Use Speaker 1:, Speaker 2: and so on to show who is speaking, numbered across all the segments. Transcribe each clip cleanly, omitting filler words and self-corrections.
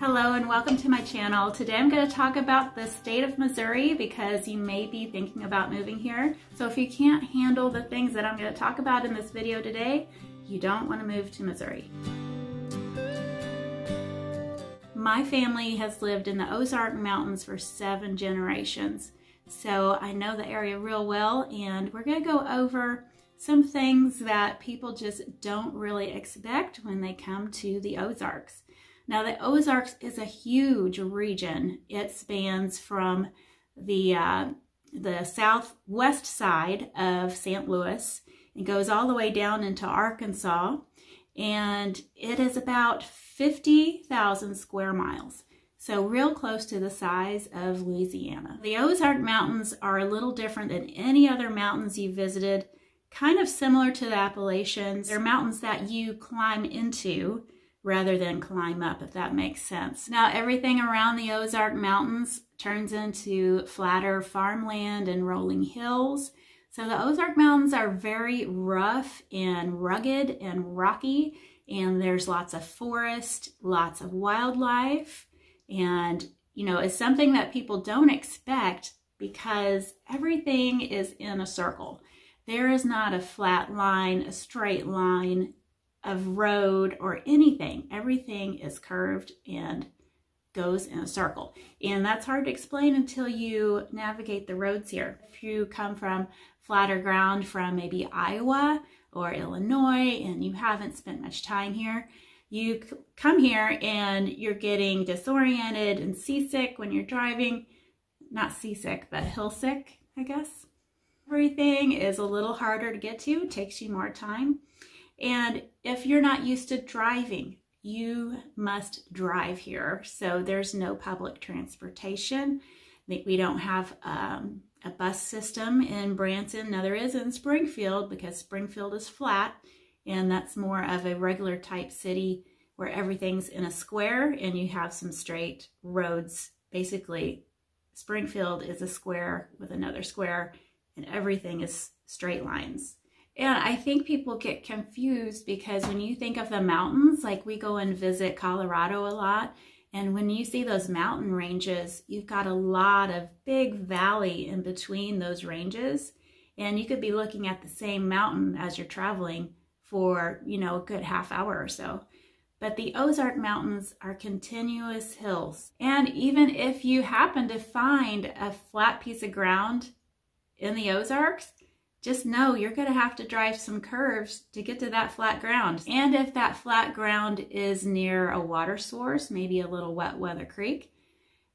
Speaker 1: Hello and welcome to my channel. Today I'm going to talk about the state of Missouri because you may be thinking about moving here. So if you can't handle the things that I'm going to talk about in this video today, you don't want to move to Missouri. My family has lived in the Ozark Mountains for 7 generations. So I know the area real well, and we're going to go over some things that people just don't really expect when they come to the Ozarks. Now, the Ozarks is a huge region. It spans from the southwest side of St. Louis and goes all the way down into Arkansas, and it is about 50,000 square miles. So real close to the size of Louisiana. The Ozark Mountains are a little different than any other mountains you visited, kind of similar to the Appalachians. They're mountains that you climb into rather than climb up, if that makes sense. Now, everything around the Ozark Mountains turns into flatter farmland and rolling hills. So the Ozark Mountains are very rough and rugged and rocky, and there's lots of forest, lots of wildlife, and it's something that people don't expect because everything is in a circle. There is not a flat line, a straight line of road or anything. Everything is curved and goes in a circle. And that's hard to explain until you navigate the roads here. If you come from flatter ground from maybe Iowa or Illinois and you haven't spent much time here, you come here and you're getting disoriented and seasick when you're driving. Not seasick, but hill sick, I guess. Everything is a little harder to get to. It takes you more time. And if you're not used to driving, you must drive here. So there's no public transportation. We don't have a bus system in Branson. Now there is in Springfield because Springfield is flat, and that's more of a regular type city where everything's in a square and you have some straight roads. Basically, Springfield is a square with another square and everything is straight lines. And I think people get confused because when you think of the mountains, like we go and visit Colorado a lot, and when you see those mountain ranges, you've got a lot of big valley in between those ranges, and you could be looking at the same mountain as you're traveling for, a good half hour or so. But the Ozark Mountains are continuous hills. And even if you happen to find a flat piece of ground in the Ozarks, just know you're going to have to drive some curves to get to that flat ground. And if that flat ground is near a water source, maybe a little wet weather creek,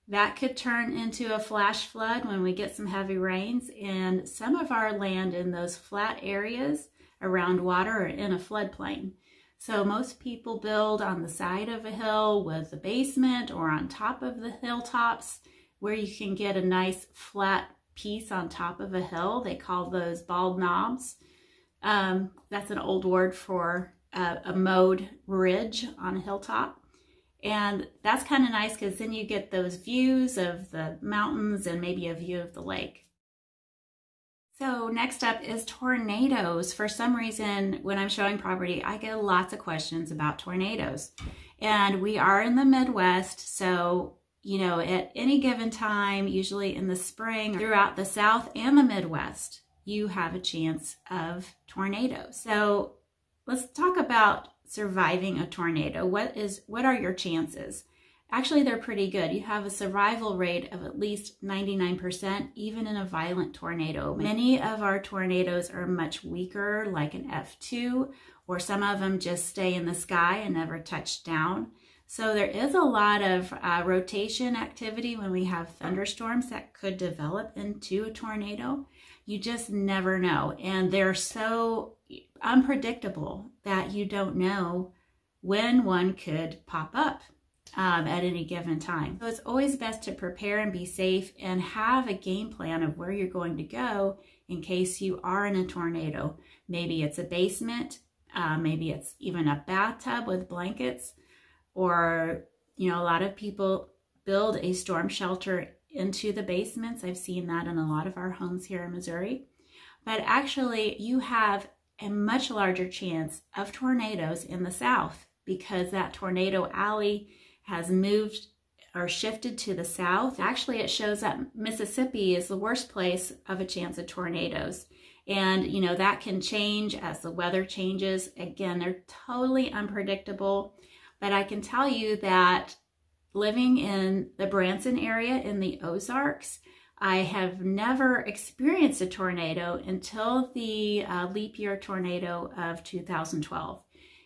Speaker 1: that could turn into a flash flood when we get some heavy rains. And some of our land in those flat areas around water are in a floodplain. So most people build on the side of a hill with a basement or on top of the hilltops where you can get a nice flat piece on top of a hill. They call those bald knobs. That's an old word for a mowed ridge on a hilltop. And that's kind of nice because then you get those views of the mountains and maybe a view of the lake. So next up is tornadoes. For some reason, when I'm showing property, I get lots of questions about tornadoes. And we are in the Midwest, so at any given time, usually in the spring, throughout the South and the Midwest, you have a chance of tornadoes. So let's talk about surviving a tornado. What are your chances? Actually, they're pretty good. You have a survival rate of at least 99%, even in a violent tornado. Many of our tornadoes are much weaker, like an F2, or some of them just stay in the sky and never touch down. So there is a lot of rotation activity when we have thunderstorms that could develop into a tornado. You just never know. And they're so unpredictable that you don't know when one could pop up at any given time. So it's always best to prepare and be safe and have a game plan of where you're going to go in case you are in a tornado. Maybe it's a basement, maybe it's even a bathtub with blankets. Or, a lot of people build a storm shelter into the basements. I've seen that in a lot of our homes here in Missouri. But actually, you have a much larger chance of tornadoes in the South because that tornado alley has moved or shifted to the south. Actually, it shows that Mississippi is the worst place of a chance of tornadoes. And, you know, that can change as the weather changes. Again, they're totally unpredictable. But I can tell you that living in the Branson area in the Ozarks, I have never experienced a tornado until the leap year tornado of 2012.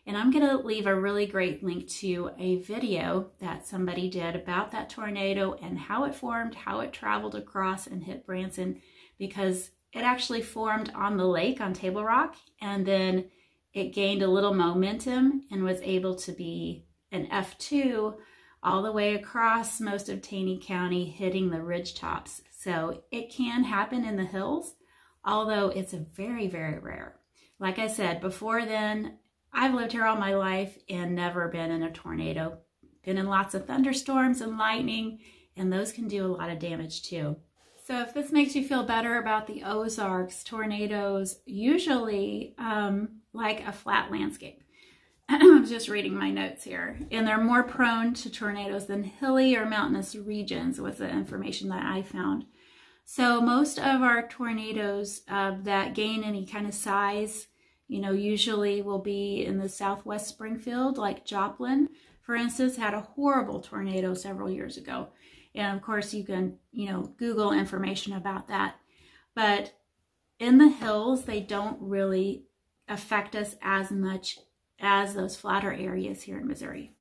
Speaker 1: And I'm going to leave a really great link to a video that somebody did about that tornado and how it formed, how it traveled across and hit Branson, because it actually formed on the lake on Table Rock, and then it gained a little momentum and was able to be an F2 all the way across most of Taney County, hitting the ridge tops. So it can happen in the hills, although it's very, very rare. Like I said, before then, I've lived here all my life and never been in a tornado. Been in lots of thunderstorms and lightning, and those can do a lot of damage too. So if this makes you feel better about the Ozarks, tornadoes usually like a flat landscape. I'm just reading my notes here. And they're more prone to tornadoes than hilly or mountainous regions, was the information that I found. So most of our tornadoes that gain any kind of size, you know, usually will be in the southwest Springfield, like Joplin, for instance, had a horrible tornado several years ago. And of course you can, you know, Google information about that. But in the hills, they don't really affect us as much as those flatter areas here in Missouri.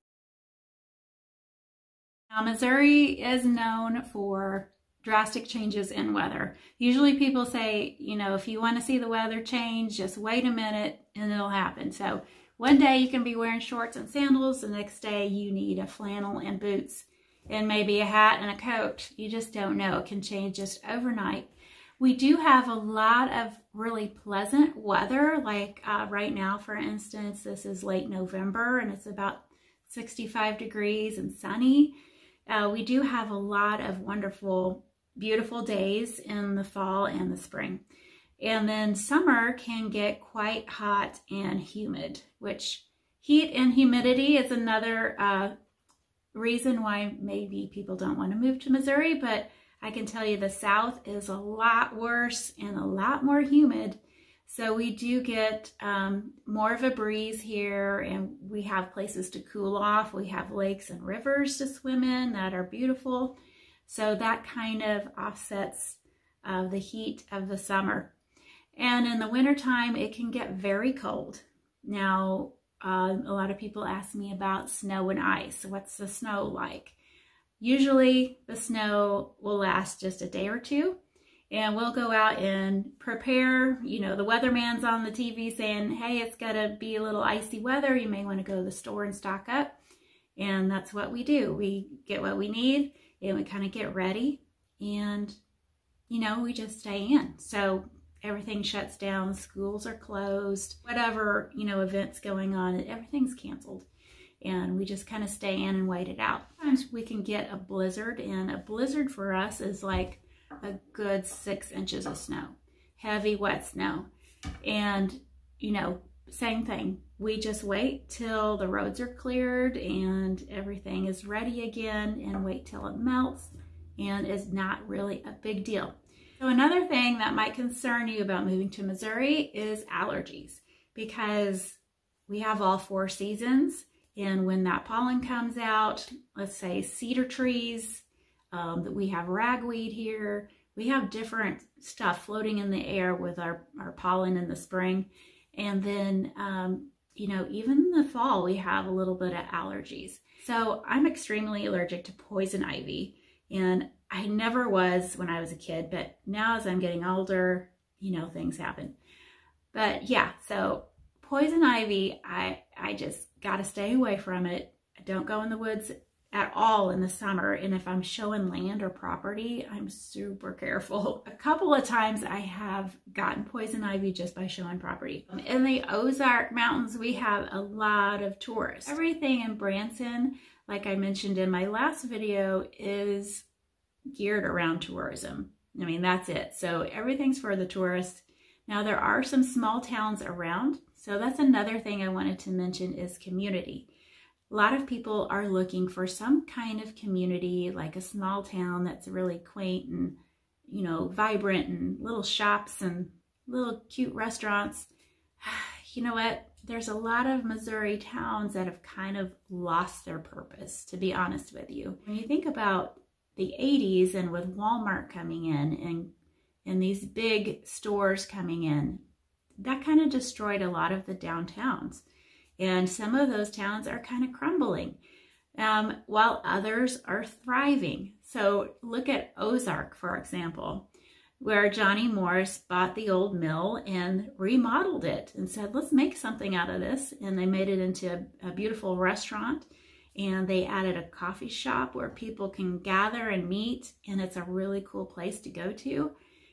Speaker 1: Now, Missouri is known for drastic changes in weather. Usually people say, you know, if you want to see the weather change, just wait a minute and it'll happen. So one day you can be wearing shorts and sandals, the next day you need a flannel and boots and maybe a hat and a coat. You just don't know. It can change just overnight. We do have a lot of really pleasant weather, like right now, for instance, this is late November and it's about 65 degrees and sunny. We do have a lot of wonderful, beautiful days in the fall and the spring. And then summer can get quite hot and humid, which heat and humidity is another reason why maybe people don't want to move to Missouri, but I can tell you the South is a lot worse and a lot more humid. So we do get more of a breeze here, and we have places to cool off. We have lakes and rivers to swim in that are beautiful. So that kind of offsets the heat of the summer. And in the wintertime, it can get very cold. Now, a lot of people ask me about snow and ice. What's the snow like? Usually the snow will last just a day or two, and we'll go out and prepare. You know, the weatherman's on the TV saying, hey, it's gonna be a little icy weather. You may want to go to the store and stock up. And that's what we do. We get what we need and we kind of get ready, and, you know, we just stay in. So everything shuts down, schools are closed, whatever, you know, events going on, everything's canceled. And we just kind of stay in and wait it out. Sometimes we can get a blizzard, and a blizzard for us is like a good 6 inches of snow, heavy, wet snow. And, you know, same thing. We just wait till the roads are cleared and everything is ready again, and wait till it melts, and it's not really a big deal. So another thing that might concern you about moving to Missouri is allergies, because we have all 4 seasons. And when that pollen comes out, let's say cedar trees, we have ragweed here, we have different stuff floating in the air with our pollen in the spring. And then, you know, even in the fall, we have a little bit of allergies. So I'm extremely allergic to poison ivy. And I never was when I was a kid, but now as I'm getting older, you know, things happen. But yeah, so poison ivy, I just got to stay away from it. I don't go in the woods at all in the summer. And if I'm showing land or property, I'm super careful. A couple of times I have gotten poison ivy just by showing property. In the Ozark Mountains, we have a lot of tourists. Everything in Branson, like I mentioned in my last video, is geared around tourism. I mean, that's it. So everything's for the tourists. Now there are some small towns around. So that's another thing I wanted to mention is community. A lot of people are looking for some kind of community, like a small town that's really quaint and, you know, vibrant, and little shops and little cute restaurants. You know what? There's a lot of Missouri towns that have kind of lost their purpose, to be honest with you. When you think about the 80s and with Walmart coming in and these big stores coming in, that kind of destroyed a lot of the downtowns. And some of those towns are kind of crumbling, while others are thriving. So look at Ozark, for example, where Johnny Morris bought the old mill and remodeled it and said, let's make something out of this. And they made it into a beautiful restaurant, and they added a coffee shop where people can gather and meet, and it's a really cool place to go to.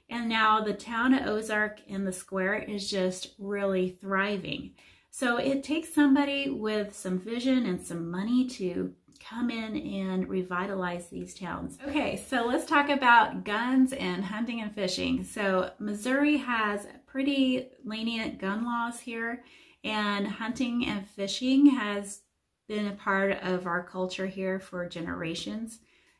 Speaker 1: And now the town of Ozark in the square is just really thriving. So it takes somebody with some vision and some money to come in and revitalize these towns. Okay, so let's talk about guns and hunting and fishing. So Missouri has pretty lenient gun laws here, and hunting and fishing has been a part of our culture here for generations.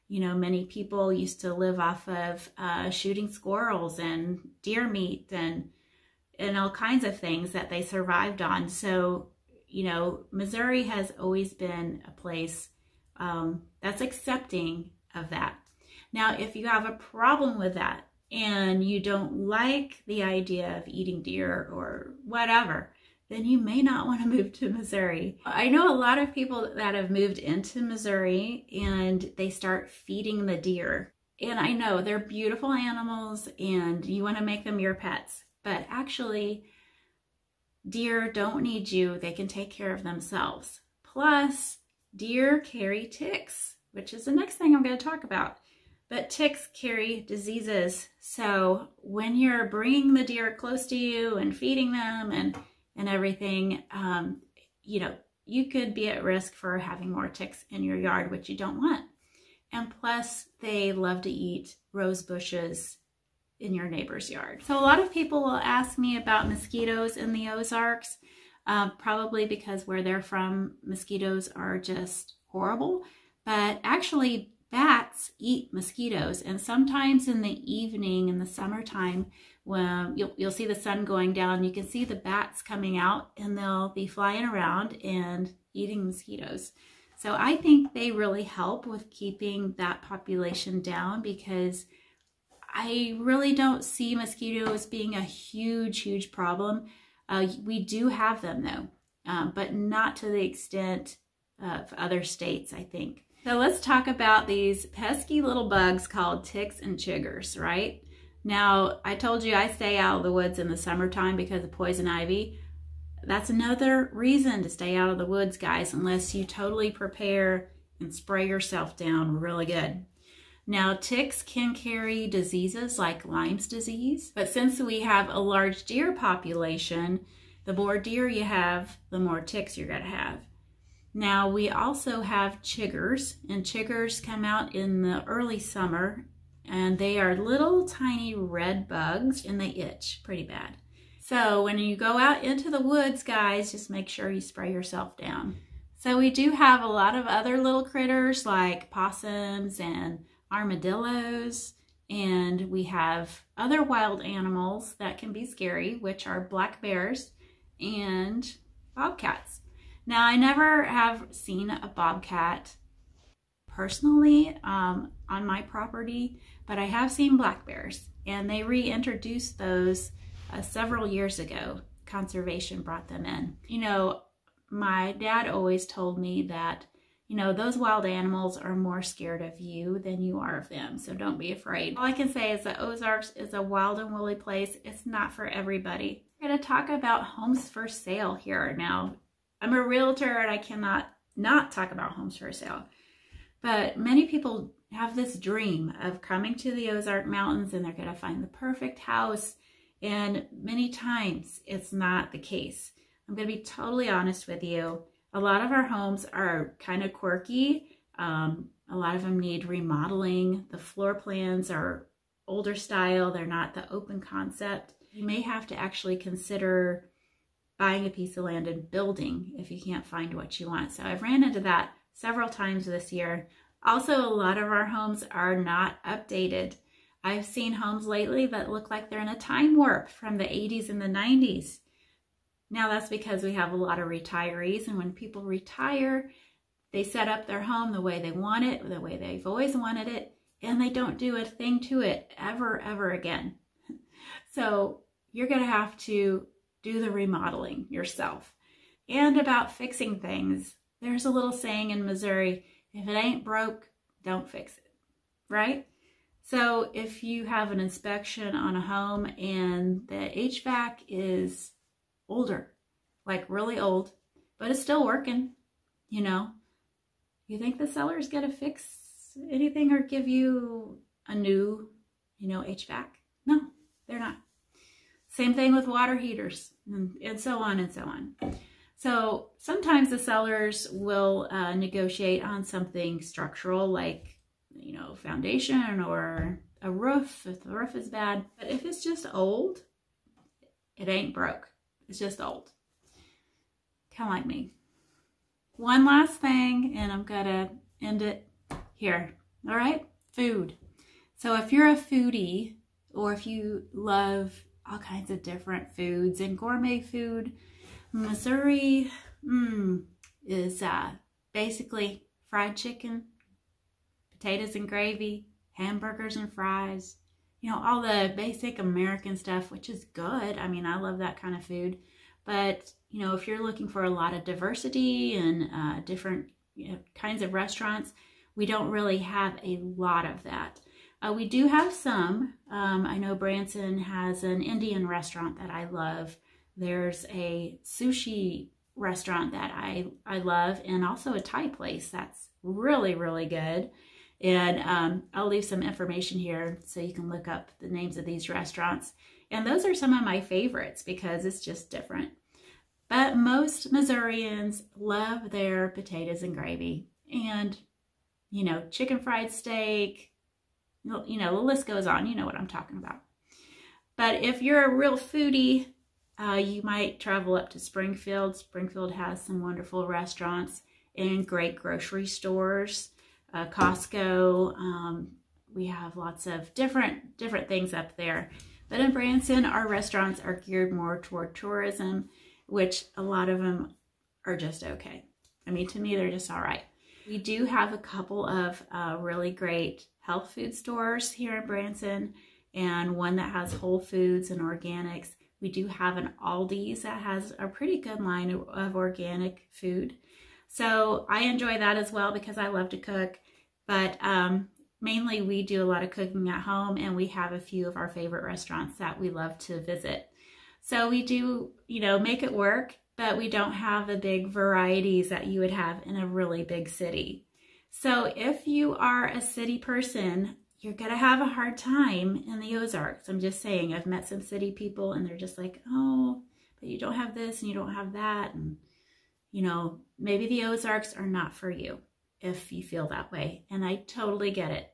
Speaker 1: You know, many people used to live off of shooting squirrels and deer meat and all kinds of things that they survived on. So, you know, Missouri has always been a place that's accepting of that. Now, if you have a problem with that and you don't like the idea of eating deer or whatever, then you may not want to move to Missouri. I know a lot of people that have moved into Missouri and they start feeding the deer. And I know they're beautiful animals and you want to make them your pets. But actually, deer don't need you. They can take care of themselves. Plus, deer carry ticks, which is the next thing I'm going to talk about. But ticks carry diseases. So when you're bringing the deer close to you and feeding them and everything, you know, you could be at risk for having more ticks in your yard, which you don't want. And plus, they love to eat rose bushes in your neighbor's yard. So a lot of people will ask me about mosquitoes in the Ozarks, probably because where they're from, mosquitoes are just horrible. But actually, bats eat mosquitoes, and sometimes in the evening, in the summertime, when you'll see the sun going down, you can see the bats coming out, and they'll be flying around and eating mosquitoes. So I think they really help with keeping that population down, because I really don't see mosquitoes being a huge problem. We do have them though, but not to the extent of other states, I think. So let's talk about these pesky little bugs called ticks and chiggers, right? Now, I told you I stay out of the woods in the summertime because of poison ivy. That's another reason to stay out of the woods, guys, unless you totally prepare and spray yourself down really good. Now, ticks can carry diseases like Lyme's disease, but since we have a large deer population, the more deer you have, the more ticks you're going to have. Now, we also have chiggers, and chiggers come out in the early summer, and they are little tiny red bugs, and they itch pretty bad. So when you go out into the woods, guys, just make sure you spray yourself down. So we do have a lot of other little critters like possums and armadillos, and we have other wild animals that can be scary, which are black bears and bobcats. Now, I never have seen a bobcat personally on my property, but I have seen black bears, and they reintroduced those several years ago. Conservation brought them in. You know, my dad always told me that, you know, those wild animals are more scared of you than you are of them, so don't be afraid. All I can say is that Ozarks is a wild and woolly place. It's not for everybody. We're going to talk about homes for sale here. Now, I'm a realtor and I cannot not talk about homes for sale, but many people have this dream of coming to the Ozark Mountains and they're going to find the perfect house, and many times it's not the case. I'm going to be totally honest with you. A lot of our homes are kind of quirky. A lot of them need remodeling. The floor plans are older style. They're not the open concept. You may have to actually consider buying a piece of land and building if you can't find what you want. So I've ran into that several times this year. Also, a lot of our homes are not updated. I've seen homes lately that look like they're in a time warp from the 80s and the 90s. Now that's because we have a lot of retirees, and when people retire, they set up their home the way they want it, the way they've always wanted it, and they don't do a thing to it ever again. So you're going to have to do the remodeling yourself. And about fixing things, there's a little saying in Missouri, if it ain't broke, don't fix it, right? So if you have an inspection on a home and the HVAC is older, like really old, but it's still working, you know, you think the seller's going to fix anything or give you a new, HVAC? No, they're not. Same thing with water heaters and so on and so on. So sometimes the sellers will negotiate on something structural like, foundation or a roof, if the roof is bad. But if it's just old, it ain't broke. It's just old. Kind of like me. One last thing, and I'm going to end it here. All right? Food. So if you're a foodie, or if you love all kinds of different foods and gourmet food, Missouri is basically fried chicken, potatoes and gravy, hamburgers and fries, all the basic American stuff, which is good. I mean, I love that kind of food. But, if you're looking for a lot of diversity and different kinds of restaurants, we don't really have a lot of that. We do have some. I know Branson has an Indian restaurant that I love. There's a sushi restaurant that I love, and also a Thai place that's really good. And I'll leave some information here so you can look up the names of these restaurants. And those are some of my favorites because it's just different. But most Missourians love their potatoes and gravy and, chicken fried steak. The list goes on. You know what I'm talking about. But if you're a real foodie, you might travel up to Springfield. Springfield has some wonderful restaurants and great grocery stores. Costco. We have lots of different things up there. But in Branson, our restaurants are geared more toward tourism, which a lot of them are just okay. I mean, to me, they're just all right. We do have a couple of really great health food stores here in Branson, and one that has whole foods and organics. We do have an Aldi's that has a pretty good line of organic food. So I enjoy that as well because I love to cook, but mainly we do a lot of cooking at home, and we have a few of our favorite restaurants that we love to visit. So we do, make it work, but we don't have the big varieties that you would have in a really big city. So if you are a city person, you're going to have a hard time in the Ozarks. I'm just saying, I've met some city people and they're just like, oh, but you don't have this and you don't have that. And maybe the Ozarks are not for you if you feel that way. And I totally get it.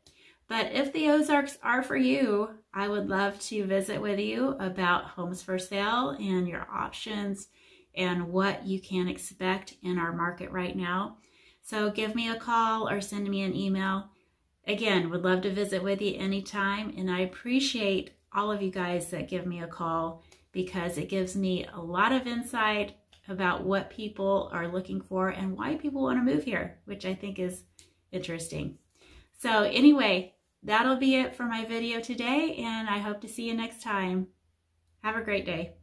Speaker 1: But if the Ozarks are for you, I would love to visit with you about homes for sale and your options and what you can expect in our market right now. So give me a call or send me an email. Again, would love to visit with you anytime. And I appreciate all of you guys that give me a call because it gives me a lot of insight about what people are looking for and why people want to move here, which I think is interesting. So anyway, that'll be it for my video today, and I hope to see you next time. Have a great day.